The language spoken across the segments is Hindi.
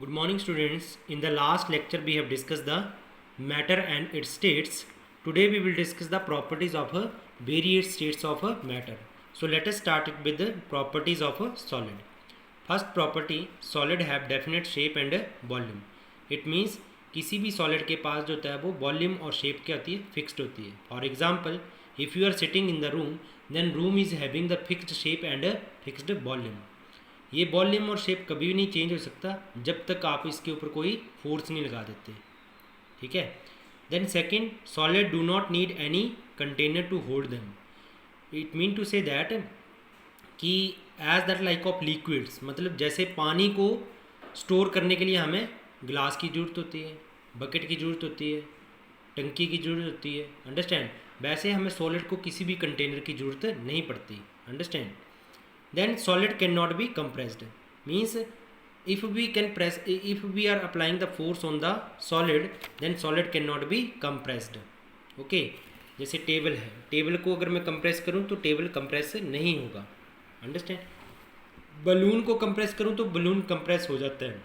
Good morning, students. In the last lecture, we have discussed the matter and its states. Today, we will discuss the properties of a various states of a matter. So, let us start it with the properties of a solid. First property, solid have definite shape and volume. It means किसी भी solid के पास जो होता है वो volume और shape क्या होती है, fixed होती है. For example, if you are sitting in the room, then room is having the fixed shape and a fixed volume. ये वॉल्यूम और शेप कभी भी नहीं चेंज हो सकता जब तक आप इसके ऊपर कोई फोर्स नहीं लगा देते. ठीक है. Then second, solid do not need any container to hold them. It mean to say that कि as that like of liquids, मतलब जैसे पानी को स्टोर करने के लिए हमें ग्लास की ज़रूरत होती है, बकेट की ज़रूरत होती है, टंकी की ज़रूरत होती है. अंडरस्टैंड. वैसे हमें सॉलिड को किसी भी कंटेनर की ज़रूरत नहीं पड़ती. Understand. Then solid cannot be compressed. Means if we are applying the force on the solid, then solid cannot be compressed. Okay. जैसे टेबल है, टेबल को अगर मैं कंप्रेस करूँ तो टेबल कंप्रेस नहीं होगा. अंडरस्टैंड. बलून को कंप्रेस करूँ तो बलून कंप्रेस हो जाता है.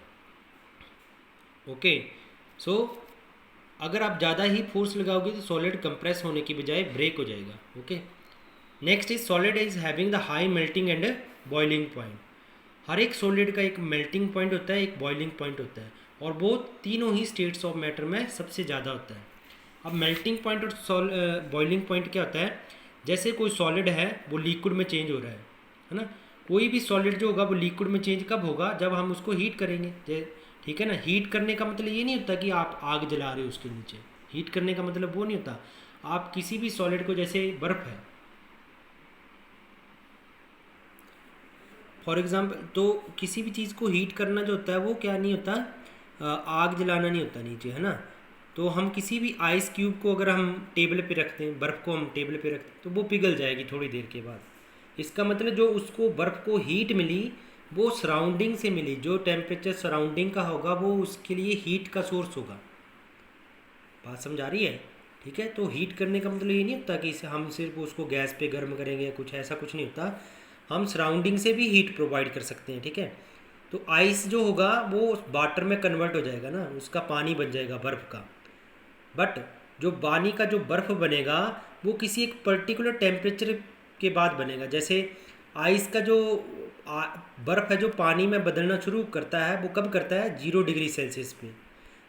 ओके. सो अगर आप ज़्यादा ही फोर्स लगाओगे तो सॉलिड कंप्रेस होने की बजाय ब्रेक हो जाएगा. Okay. Next is solid is having the high melting and boiling point. हर एक सॉलिड का एक मेल्टिंग पॉइंट होता है, एक बॉइलिंग पॉइंट होता है, और वो तीनों ही स्टेट्स ऑफ मैटर में सबसे ज़्यादा होता है. अब मेल्टिंग पॉइंट और बॉइलिंग पॉइंट क्या होता है? जैसे कोई सॉलिड है वो लिक्विड में चेंज हो रहा है ना. कोई भी सॉलिड जो होगा वो लिक्विड में चेंज कब होगा? जब हम उसको हीट करेंगे. ठीक है ना. हीट करने का मतलब ये नहीं होता कि आप आग जला रहे हो उसके नीचे. हीट करने का मतलब वो नहीं होता. आप किसी भी सॉलिड को, जैसे बर्फ़ है फॉर एग्ज़ाम्पल, तो किसी भी चीज़ को हीट करना जो होता है वो क्या नहीं होता, आग जलाना नहीं होता नीचे, है ना. तो हम किसी भी आइस क्यूब को अगर हम टेबल पे रखते हैं, बर्फ़ को हम टेबल पे रखते हैं, तो वो पिघल जाएगी थोड़ी देर के बाद. इसका मतलब जो उसको बर्फ़ को हीट मिली वो सराउंडिंग से मिली. जो टेम्परेचर सराउंडिंग का होगा वो उसके लिए हीट का सोर्स होगा. बात समझ आ रही है? ठीक है. तो हीट करने का मतलब ये नहीं होता कि हम सिर्फ उसको गैस पे गर्म करेंगे या कुछ ऐसा कुछ नहीं होता. हम सराउंडिंग से भी हीट प्रोवाइड कर सकते हैं. ठीक है. तो आइस जो होगा वो वाटर में कन्वर्ट हो जाएगा ना, उसका पानी बन जाएगा बर्फ़ का. बट जो पानी का जो बर्फ़ बनेगा वो किसी एक पर्टिकुलर टेम्परेचर के बाद बनेगा. जैसे आइस का जो बर्फ़ है जो पानी में बदलना शुरू करता है वो कब करता है? 0 डिग्री सेल्सियस पे.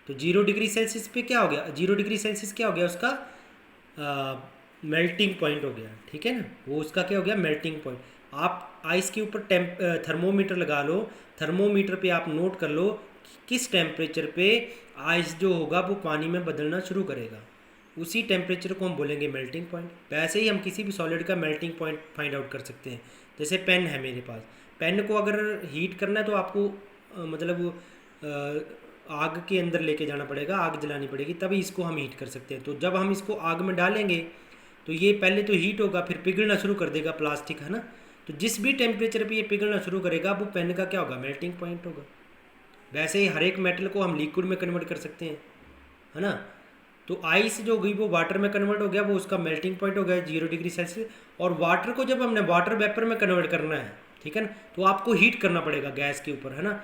तो 0 डिग्री सेल्सियस पे क्या हो गया? 0 डिग्री सेल्सियस क्या हो गया? उसका मेल्टिंग पॉइंट हो गया. ठीक है ना. वो उसका क्या हो गया? Melting point. आप आइस के ऊपर थर्मोमीटर लगा लो. थर्मोमीटर पे आप नोट कर लो कि किस टेम्परेचर पे आइस जो होगा वो पानी में बदलना शुरू करेगा. उसी टेम्परेचर को हम बोलेंगे मेल्टिंग पॉइंट. वैसे ही हम किसी भी सॉलिड का मेल्टिंग पॉइंट फाइंड आउट कर सकते हैं. जैसे पेन है मेरे पास. पेन को अगर हीट करना है तो आपको आग के अंदर लेके जाना पड़ेगा, आग जलानी पड़ेगी, तभी इसको हम हीट कर सकते हैं. तो जब हम इसको आग में डालेंगे तो ये पहले तो हीट होगा, फिर पिघलना शुरू कर देगा प्लास्टिक, है ना. तो जिस भी टेम्परेचर पे ये पिघलना शुरू करेगा वो पेन का क्या होगा? मेल्टिंग पॉइंट होगा. वैसे ही हर एक मेटल को हम लिक्विड में कन्वर्ट कर सकते हैं, है ना. तो आइस जो गई वो वाटर में कन्वर्ट हो गया, वो उसका मेल्टिंग पॉइंट हो गया 0 डिग्री सेल्सियस. और वाटर को जब हमने वाटर वेपर में कन्वर्ट करना है, ठीक है ना, तो आपको हीट करना पड़ेगा गैस के ऊपर, है ना.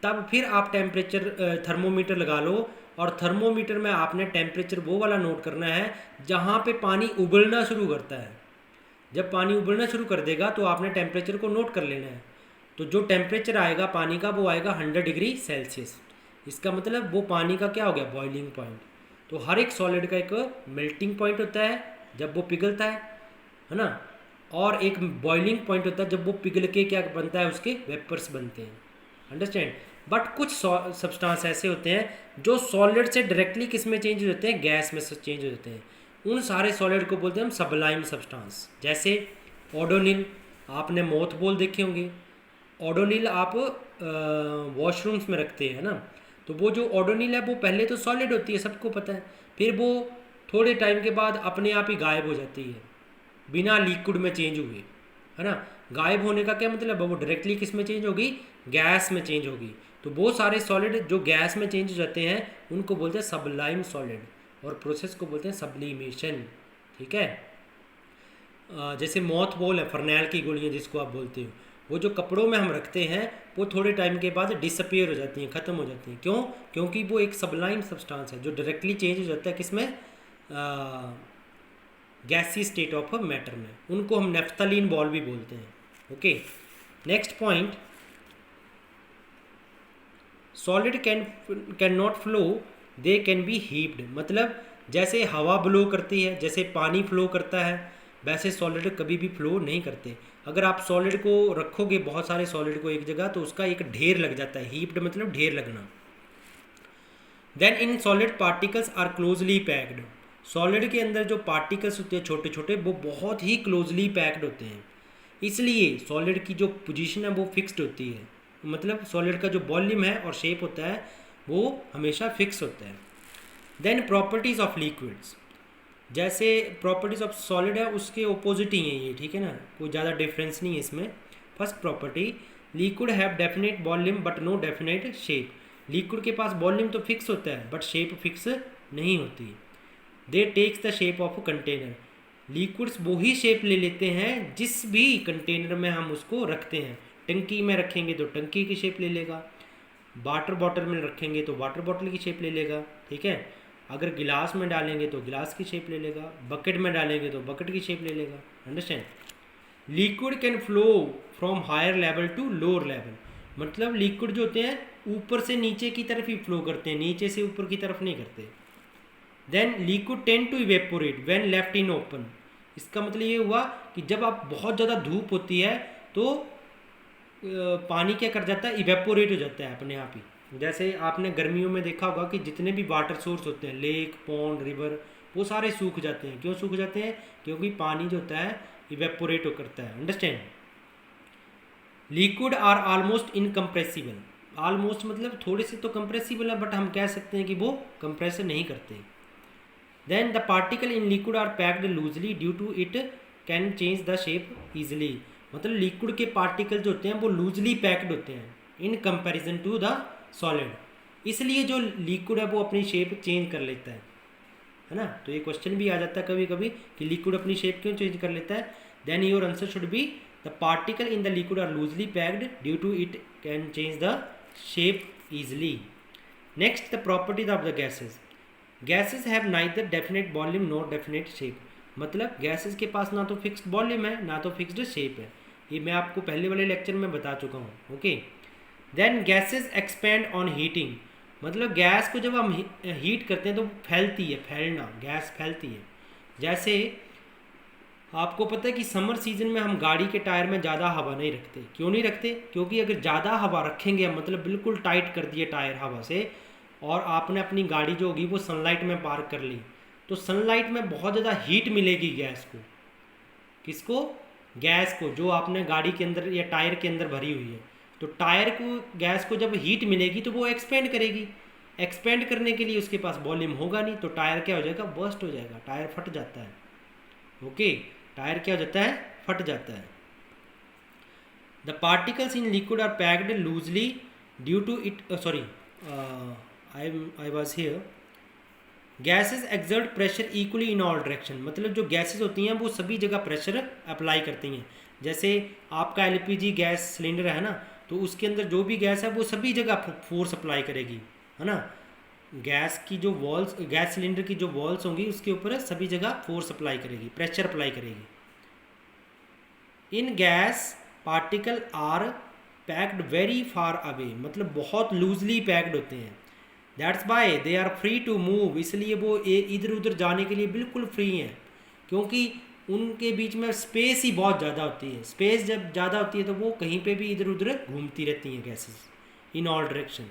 तब फिर आप टेम्परेचर थर्मोमीटर लगा लो, और थर्मोमीटर में आपने टेम्परेचर वो वाला नोट करना है जहाँ पे पानी उबलना शुरू करता है. जब पानी उबलना शुरू कर देगा तो आपने टेम्परेचर को नोट कर लेना है. तो जो टेम्परेचर आएगा पानी का वो आएगा 100 डिग्री सेल्सियस. इसका मतलब वो पानी का क्या हो गया? Boiling point. तो हर एक सॉलिड का एक मेल्टिंग पॉइंट होता है जब वो पिघलता है ना, और एक बॉइलिंग पॉइंट होता है जब वो पिघल के क्या बनता है? उसके वेपर्स बनते हैं. अंडरस्टैंड. बट कुछ सब्सटेंस ऐसे होते हैं जो सॉलिड से डायरेक्टली किस में चेंज हो जाते हैं? गैस में चेंज हो जाते हैं. उन सारे सॉलिड को बोलते हैं हम सबलाइम सब्सटेंस. जैसे ओडोनिल, आपने मोथबॉल देखे होंगे. ओडोनिल आप वॉशरूम्स में रखते हैं ना. तो वो जो ओडोनिल है वो पहले तो सॉलिड होती है, सबको पता है. फिर वो थोड़े टाइम के बाद अपने आप ही गायब हो जाती है बिना लिक्विड में चेंज हुए, है ना. गायब होने का क्या मतलब है? वो डायरेक्टली किस में चेंज होगी? गैस में चेंज होगी. तो वो सारे सॉलिड जो गैस में चेंज हो जाते हैं उनको बोलते हैं सबलाइम सॉलिड, और प्रोसेस को बोलते हैं सब्लिमेशन. ठीक है. जैसे मॉथ बॉल है, फर्नैल की गोलियाँ जिसको आप बोलते हो, वो जो कपड़ों में हम रखते हैं वो थोड़े टाइम के बाद डिसअपियर हो जाती हैं, ख़त्म हो जाती हैं। क्यों? क्योंकि वो एक सबलाइन सब्सटेंस है जो डायरेक्टली चेंज हो जाता है किसमें, गैसी स्टेट ऑफ मैटर में। उनको हम नेफ्थलीन बॉल भी बोलते हैं। Okay, next point, solid can not flow, they can be heaped. मतलब जैसे हवा ब्लो करती है, जैसे पानी फ्लो करता है, वैसे सॉलिड कभी भी फ्लो नहीं करते। अगर आप सॉलिड को रखोगे, बहुत सारे सॉलिड को एक जगह, तो उसका एक ढेर लग जाता है। हीप्ड मतलब ढेर लगना। Then in solid particles are closely packed. Solid के अंदर जो पार्टिकल्स होते हैं छोटे छोटे, वो बहुत ही क्लोजली पैक्ड होते हैं। इसलिए सॉलिड की जो पोजीशन है वो फिक्स्ड होती है। मतलब सॉलिड का जो वॉल्यूम है और शेप होता है वो हमेशा फिक्स होता है। देन प्रॉपर्टीज़ ऑफ लिक्विड्स, जैसे प्रॉपर्टीज़ ऑफ सॉलिड है उसके ऑपोजिट ही है ये, ठीक है ना, कोई ज़्यादा डिफरेंस नहीं है इसमें। First property, liquid have definite volume but no definite shape. Liquid के पास वॉल्यूम तो फिक्स होता है बट शेप फिक्स नहीं होती। They takes the shape of container. Liquids वो ही शेप ले लेते हैं जिस भी कंटेनर में हम उसको रखते हैं। टंकी में रखेंगे तो टंकी की शेप ले लेगा, वाटर बॉटल में रखेंगे तो वाटर बॉटल की शेप ले लेगा, ठीक है। अगर गिलास में डालेंगे तो गिलास की शेप ले लेगा, बकेट में डालेंगे तो बकेट की शेप ले लेगा। Understand? Liquid can flow from higher level to lower level. मतलब लिक्विड जो होते हैं ऊपर से नीचे की तरफ ही फ्लो करते हैं, नीचे से ऊपर की तरफ नहीं करते। Then liquid tend to evaporate when left in open. इसका मतलब ये हुआ कि जब आप बहुत ज़्यादा धूप होती है तो पानी क्या कर जाता है, इवेपोरेट हो जाता है अपने आप ही। जैसे आपने गर्मियों में देखा होगा कि जितने भी वाटर सोर्स होते हैं, लेक, पॉन्ड, रिवर, वो सारे सूख जाते हैं। क्यों सूख जाते हैं? क्योंकि पानी जो होता है इवेपोरेट हो करता है। Understand? Liquid are almost incompressible. Almost मतलब थोड़े से तो कंप्रेसिबल है, बट हम कह सकते हैं कि वो कंप्रेस नहीं करते। Then the particle in liquid are packed loosely due to it can change the shape easily. मतलब लिक्विड के पार्टिकल जो होते हैं वो लूजली पैक्ड होते हैं in comparison to the solid, इसलिए जो लिक्विड है वो अपनी शेप चेंज कर लेता है ना। तो ये क्वेश्चन भी आ जाता है कभी कभी कि लिक्विड अपनी शेप क्यों चेंज कर लेता है। Then your answer should be the particle in the liquid are loosely packed due to it can change the shape easily. Next, the properties of the gases. Gases have neither definite volume not definite shape. मतलब गैसेज के पास ना तो फिक्स्ड वॉल्यूम है ना तो फिक्स्ड शेप है। ये मैं आपको पहले वाले लेक्चर में बता चुका हूँ। Okay, then gases expand on heating. मतलब गैस को जब हम हीट करते हैं तो फैलती है, फैलना, गैस फैलती है। जैसे आपको पता है कि समर सीजन में हम गाड़ी के टायर में ज़्यादा हवा नहीं रखते। क्यों नहीं रखते? क्योंकि अगर ज़्यादा हवा रखेंगे, मतलब बिल्कुल टाइट कर दिए टायर हवा से, और आपने अपनी गाड़ी जो होगी वो सनलाइट में पार्क कर ली, तो सनलाइट में बहुत ज़्यादा हीट मिलेगी गैस को। किसको? गैस को, जो आपने गाड़ी के अंदर या टायर के अंदर भरी हुई है। तो टायर को, गैस को जब हीट मिलेगी तो वो एक्सपेंड करेगी। एक्सपेंड करने के लिए उसके पास वॉल्यूम होगा नहीं, तो टायर क्या हो जाएगा, बर्स्ट हो जाएगा, टायर फट जाता है। ओके, टायर क्या हो जाता है, फट जाता है। The particles in liquid are packed loosely due to it, sorry I was here. Gases exert pressure equally in all direction. मतलब जो गैसेज होती हैं वो सभी जगह प्रेशर अप्लाई करती हैं। जैसे आपका एलपीजी गैस सिलेंडर है ना, तो उसके अंदर जो भी गैस है वो सभी जगह फोर्स अप्लाई करेगी, है ना। गैस की जो वॉल्स, गैस सिलेंडर की जो वॉल्स होंगी उसके ऊपर सभी जगह फोर्स अप्लाई करेगी, प्रेशर अप्लाई करेगी। In gas particle are packed very far away. मतलब बहुत लूजली पैक्ड होते हैं। That's why they are free to move. इसलिए वो इधर उधर जाने के लिए बिल्कुल फ्री हैं, क्योंकि उनके बीच में स्पेस ही बहुत ज़्यादा होती है। स्पेस जब ज़्यादा होती है तो वो कहीं पे भी इधर उधर घूमती रहती हैं gases in all direction.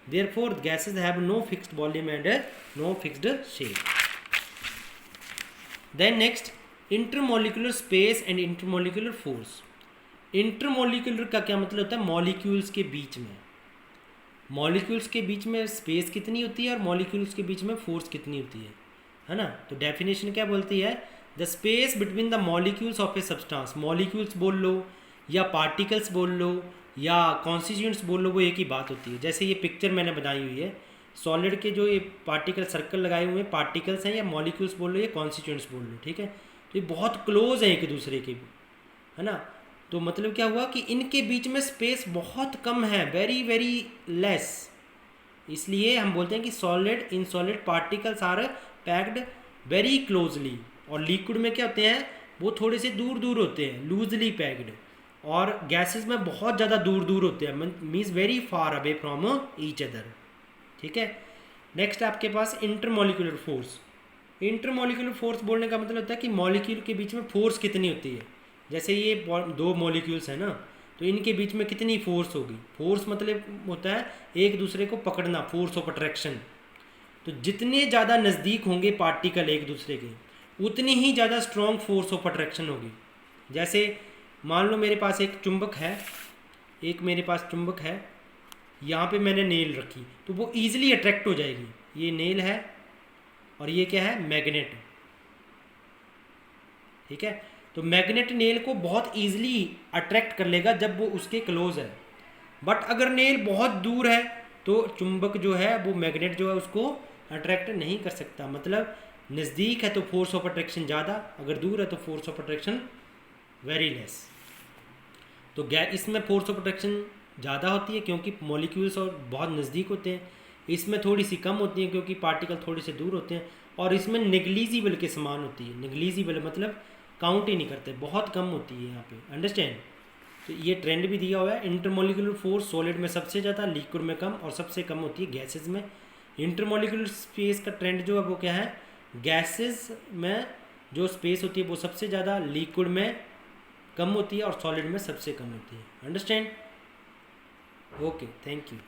Therefore gases have no fixed volume and no fixed shape. Then next, intermolecular space and intermolecular force. Intermolecular का क्या मतलब होता है? मॉलिक्यूल्स के बीच में। मॉलिक्यूल्स के बीच में स्पेस कितनी होती है और मॉलिक्यूल्स के बीच में फोर्स कितनी होती है ना। तो डेफिनेशन क्या बोलती है? The space between the molecules of a substance. Molecules बोल लो या पार्टिकल्स बोल लो या कॉन्स्टिट्यूएंट्स बोल लो, वो एक ही बात होती है। जैसे ये पिक्चर मैंने बनाई हुई है, सॉलिड के जो ये पार्टिकल सर्कल लगाए हुए हैं पार्टिकल्स हैं, या मॉलिक्यूल्स बोल लो या कॉन्स्टिट्यूएंट्स बोल लो, ठीक है। तो ये बहुत क्लोज है एक दूसरे के, है ना। तो मतलब क्या हुआ कि इनके बीच में स्पेस बहुत कम है, वेरी वेरी लेस, इसलिए हम बोलते हैं कि solid in solid particles are packed very closely. और लिक्विड में क्या होते हैं, वो थोड़े से दूर दूर होते हैं, लूजली पैक्ड। और गैसेस में बहुत ज़्यादा दूर दूर होते हैं, means very far away from each other. ठीक है, नेक्स्ट आपके पास इंटरमोलिकुलर फोर्स। इंटरमोलिकुलर फोर्स बोलने का मतलब होता है कि मॉलिक्यूल के बीच में फोर्स कितनी होती है। जैसे ये दो मॉलिक्यूल्स हैं ना, तो इनके बीच में कितनी फोर्स होगी। फोर्स मतलब होता है एक दूसरे को पकड़ना, फोर्स ऑफ अट्रैक्शन। तो जितने ज़्यादा नज़दीक होंगे पार्टिकल एक दूसरे के, उतनी ही ज़्यादा स्ट्रॉन्ग फोर्स ऑफ अट्रैक्शन होगी। जैसे मान लो मेरे पास एक चुंबक है, यहाँ पे मैंने नेल रखी, तो वो ईजिली अट्रैक्ट हो जाएगी। ये नेल है और ये क्या है, मैग्नेट। ठीक है, तो मैग्नेट नेल को बहुत ईजिली अट्रैक्ट कर लेगा जब वो उसके क्लोज है। बट अगर नेल बहुत दूर है तो चुंबक जो है वो मैग्नेट जो है उसको अट्रैक्ट नहीं कर सकता। मतलब नज़दीक है तो फोर्स ऑफ अट्रैक्शन ज़्यादा, अगर दूर है तो force of attraction very less. तो इसमें फोर्स ऑफ अट्रैक्शन ज़्यादा होती है क्योंकि मॉलिक्यूल्स और बहुत नज़दीक होते हैं। इसमें थोड़ी सी कम होती है क्योंकि पार्टिकल थोड़े से दूर होते हैं। और इसमें नेग्लिजिबल के समान होती है। नेग्लिजिबल मतलब काउंट ही नहीं करते, बहुत कम होती है यहाँ पे। अंडरस्टैंड। तो ये ट्रेंड भी दिया हुआ है, इंटरमोलिकुलर फोर्स सॉलिड में सबसे ज़्यादा, लिक्विड में कम, और सबसे कम होती है गैसेज में। इंटरमोलिकुलर स्पेस का ट्रेंड जो है वो क्या है, गैसेज में जो स्पेस होती है वो सबसे ज़्यादा, लिक्विड में कम होती है और सॉलिड में सबसे कम होती है। अंडरस्टैंड। Okay, thank you.